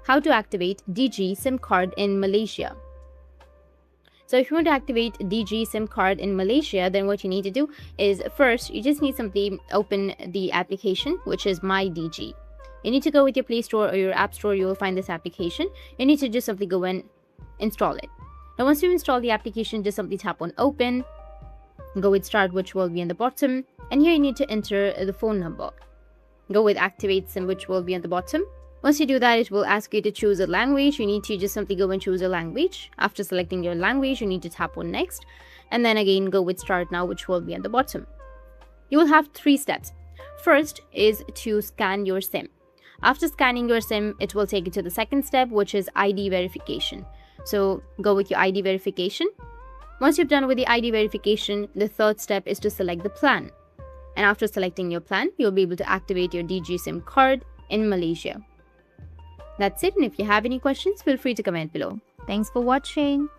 how to activate Digi SIM card in Malaysia. So if you want to activate Digi SIM card in Malaysia, then what you need to do is first, you just need simply open the application, which is My Digi. You need to go with your Play Store or your App Store, you will find this application. You need to just simply go and install it. Now once you install the application, just simply tap on open, go with start, which will be in the bottom, and here you need to enter the phone number. Go with activate SIM, which will be at the bottom. Once you do that, it will ask you to choose a language. You need to just simply go and choose a language. After selecting your language, you need to tap on next, and then again go with start now, which will be at the bottom. You will have 3 steps. First is to scan your SIM. After scanning your SIM, it will take you to the second step, which is ID verification. So go with your ID verification. Once you've done with the ID verification, the third step is to select the plan. And after selecting your plan, you'll be able to activate your Digi SIM card in Malaysia. That's it, and if you have any questions, feel free to comment below. Thanks for watching.